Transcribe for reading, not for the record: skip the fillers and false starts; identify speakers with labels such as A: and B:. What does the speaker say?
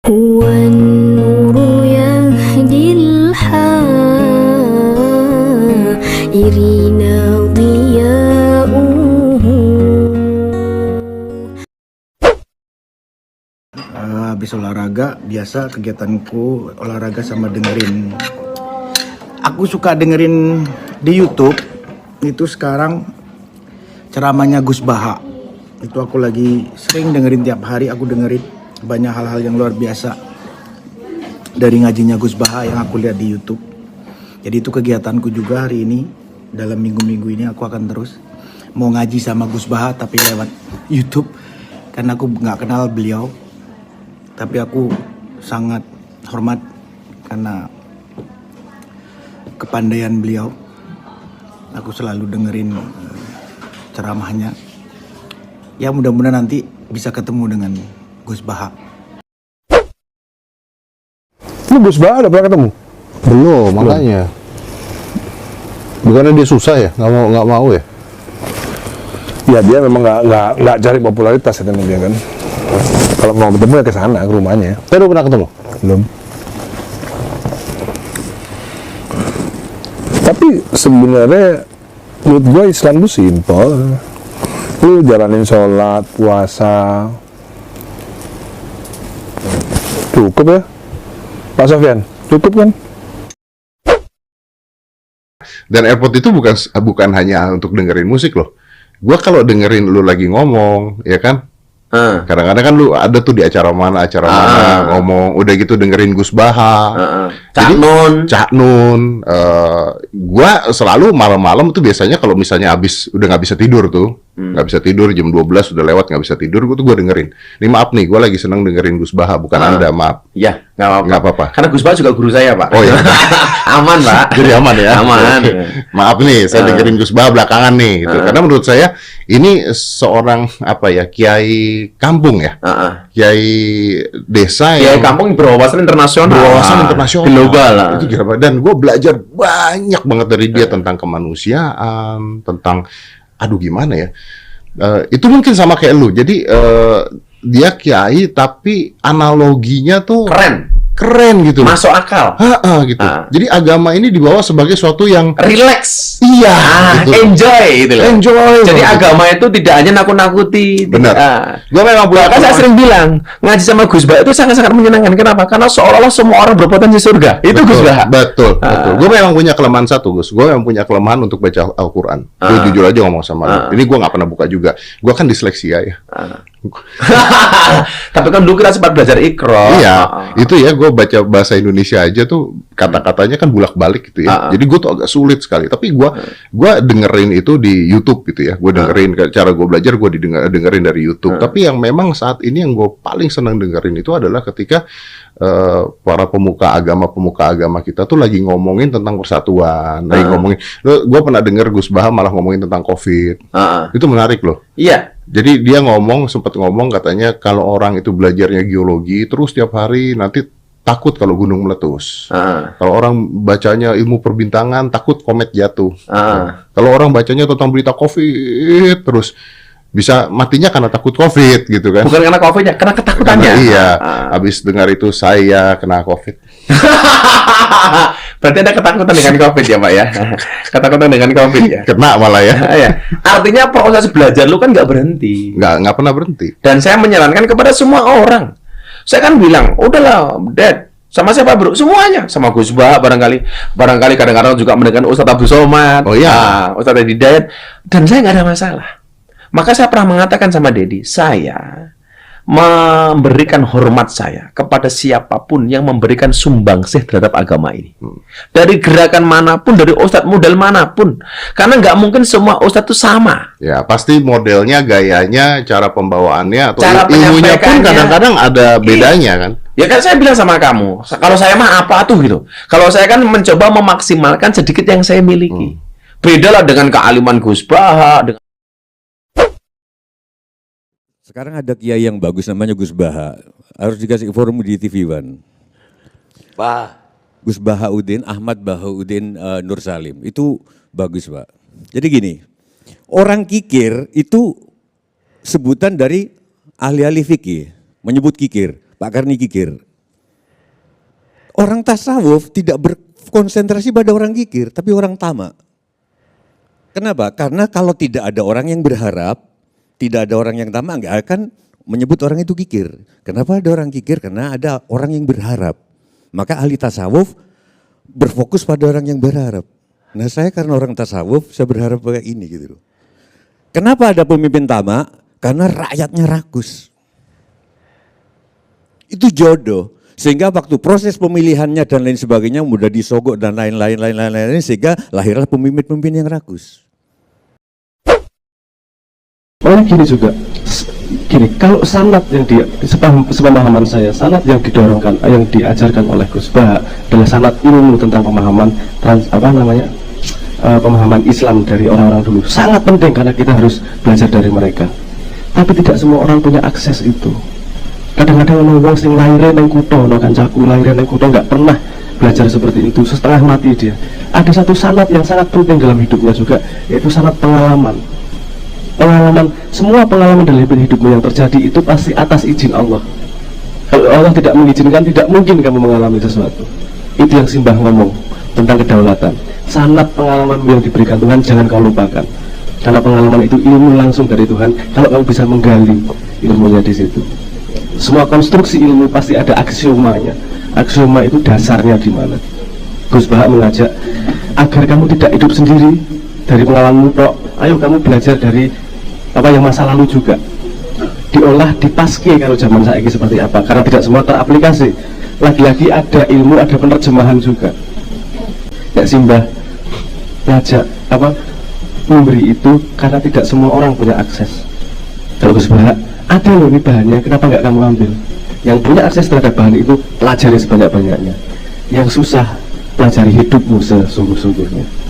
A: هو النور يهدي الحائرين ضياؤه.
B: Habis olahraga, biasa kegiatanku olahraga sama dengerin. Aku suka dengerin di YouTube. Itu sekarang ceramahnya Gus Baha. Itu aku lagi sering dengerin tiap hari. Aku dengerin banyak hal-hal yang luar biasa dari ngajinya Gus Baha yang aku lihat di YouTube. Jadi itu kegiatanku juga hari ini. Dalam minggu-minggu ini aku akan terus mau ngaji sama Gus Baha tapi lewat YouTube. Karena aku nggak kenal beliau. Tapi aku sangat hormat karena kepandaian beliau. Aku selalu dengerin ceramahnya. Ya mudah-mudahan nanti bisa ketemu dengan Gus Baha.
C: Lu Gus Baha udah pernah ketemu?
D: Belum, makanya. Bukannya dia susah ya? Nggak mau ya?
C: Ya dia memang nggak cari popularitas ya dia kan. Kalau mau ketemu ya ke sana, ke rumahnya.
D: Tapi lu pernah ketemu?
C: Belum. Tapi sebenarnya menurut gue Islam tuh simpel. Lu jalanin sholat, puasa, cukup ya, Pak Sofyan, cukup kan?
E: Dan AirPod itu bukan hanya untuk dengerin musik loh. Gua kalau dengerin lu lagi ngomong, ya kan? Kadang-kadang kan lu ada tuh di acara mana ngomong, udah gitu dengerin Gus Baha, Cak Nun. Gua selalu malam-malam tuh biasanya kalau misalnya udah nggak bisa tidur tuh, nggak bisa tidur jam 12 udah lewat nggak bisa tidur, gua dengerin. Ini maaf nih, gua lagi seneng dengerin Gus Baha, bukan Anda, maaf.
F: Iya, nggak apa-apa.
E: Karena
F: Gus Baha juga guru saya, Pak.
E: Oh iya.
F: Aman, Pak.
E: Jadi aman ya.
F: Aman.
E: Maaf nih, saya dengerin Gus Baha belakangan nih, gitu. Karena menurut saya ini seorang kiai kampung ya, kiai desa
F: Kiai
E: yang
F: kampung berwawasan internasional, global lah.
E: Itu kira. Dan gue belajar banyak banget dari dia tentang kemanusiaan, tentang gimana ya? Itu mungkin sama kayak lu. Jadi dia kiai tapi analoginya tuh keren gitu.
F: Masuk akal.
E: Gitu. Jadi agama ini dibawa sebagai suatu yang
F: relax.
E: Iya. Gitu.
F: Enjoy gitu loh.
E: Enjoy.
F: Jadi agama itu tidak hanya nakut-nakuti.
E: Benar. Gue memang punya.
F: Bahkan saya sering bilang ngaji sama Gus Baha itu sangat-sangat menyenangkan. Kenapa? Karena seolah-olah semua orang berpotensi surga. Itu Gus Baha.
E: Betul. Gue memang punya kelemahan satu, Gus. Gue memang punya kelemahan untuk baca Al-Quran. Gue jujur aja ngomong sama lu. Ini gue nggak pernah buka juga. Gue kan disleksia ya.
F: Tapi kan dulu kita sempat belajar Iqra.
E: Iya, itu ya gue baca bahasa Indonesia aja tuh kata-katanya kan bulak-balik gitu ya. Jadi gue tuh agak sulit sekali. Tapi gue dengerin itu di YouTube gitu ya. Gue dengerin cara gue belajar gue dengerin dari YouTube. Tapi yang memang saat ini yang gue paling senang dengerin itu adalah ketika para pemuka agama kita tuh lagi ngomongin tentang persatuan, lagi ngomongin. Gue pernah denger Gus Baha malah ngomongin tentang COVID. Itu menarik loh.
F: Iya.
E: Jadi dia sempat ngomong katanya kalau orang itu belajarnya geologi terus tiap hari nanti takut kalau gunung meletus. Kalau orang bacanya ilmu perbintangan takut komet jatuh. Kalau orang bacanya tentang berita COVID terus bisa matinya karena takut COVID gitu kan.
F: Bukan karena COVID-nya, karena ketakutannya.
E: Iya, habis dengar itu saya kena COVID.
F: Berarti ada ketakutan dengan COVID ya, Pak ya? Ketakutan dengan COVID ya?
E: Kena malah ya.
F: Ya. Artinya proses belajar lu kan nggak berhenti.
E: Nggak pernah berhenti.
F: Dan saya menyarankan kepada semua orang. Saya kan bilang, udahlah, Dad. Sama siapa bro? Semuanya. Sama Gus Baha barangkali kadang-kadang juga mendengarkan Ustadz Abdul Somad. Oh iya. Ustadz Edi Dayat. Dan saya nggak ada masalah. Maka saya pernah mengatakan sama Dedi, saya memberikan hormat saya kepada siapapun yang memberikan sumbangsih terhadap agama ini. Dari gerakan manapun, dari ustadz model manapun. Karena nggak mungkin semua ustadz itu sama.
E: Ya, pasti modelnya, gayanya, cara pembawaannya, atau ilmunya pun kadang-kadang ada bedanya kan.
F: Ya kan saya bilang sama kamu, kalau saya mah apa tuh gitu. Kalau saya kan mencoba memaksimalkan sedikit yang saya miliki. Bedalah dengan kealiman Gus Baha,
G: Sekarang ada kiai yang bagus namanya Gus Baha. Harus dikasih forum di TV One.
F: Pak.
G: Gus Bahaudin, Ahmad Bahaudin Nur Salim. Itu bagus, Pak. Jadi gini, orang kikir itu sebutan dari ahli-ahli fikih. Menyebut kikir, Pak Karni kikir. Orang tasawuf tidak berkonsentrasi pada orang kikir, tapi orang tamak. Kenapa? Karena kalau tidak ada orang yang berharap, tidak ada orang yang tamak, nggak akan menyebut orang itu kikir. Kenapa ada orang kikir? Karena ada orang yang berharap. Maka ahli tasawuf berfokus pada orang yang berharap. Nah saya karena orang tasawuf, saya berharap kayak ini gitu loh. Kenapa ada pemimpin tamak? Karena rakyatnya rakus. Itu jodoh. Sehingga waktu proses pemilihannya dan lain sebagainya mudah disogok dan lain-lain sehingga lahirlah pemimpin-pemimpin yang rakus.
H: Oleh gini juga, gini, kalau sanad yang sepemahaman saya, sanad yang didorongkan, yang diajarkan oleh Gus Bah adalah sanad ilmu tentang pemahaman pemahaman Islam dari orang-orang dulu. Sangat penting karena kita harus belajar dari mereka. Tapi tidak semua orang punya akses itu. Kadang-kadang orang sing lahirnya neng kuto, no kancaku lahirnya neng kuto nggak pernah belajar seperti itu, setengah mati dia. Ada satu sanad yang sangat penting dalam hidupnya juga, yaitu sanad pengalaman. Semua pengalaman dalam hidupmu yang terjadi itu pasti atas izin Allah. Kalau Allah tidak mengizinkan, tidak mungkin kamu mengalami sesuatu. Itu yang Simbah ngomong tentang kedaulatan. Sanad pengalaman yang diberikan Tuhan jangan kau lupakan, karena pengalaman itu ilmu langsung dari Tuhan. Kalau kamu bisa menggali ilmunya di situ, semua konstruksi ilmu pasti ada aksiomanya. Aksioma itu dasarnya di mana. Gus Bah mengajak agar kamu tidak hidup sendiri dari pengalamanmu tok. Ayo kamu belajar dari apa yang masa lalu juga, diolah, dipaski kalau zaman saya ini seperti apa, karena tidak semua teraplikasi. Lagi-lagi ada ilmu, ada penerjemahan juga. Ya Simbah ngajak memberi itu karena tidak semua orang punya akses. Kalau Gus Bah, ada loh ini bahannya, kenapa nggak kamu ambil? Yang punya akses terhadap bahan itu pelajari sebanyak-banyaknya. Yang susah, pelajari hidupmu sesungguh-sungguhnya.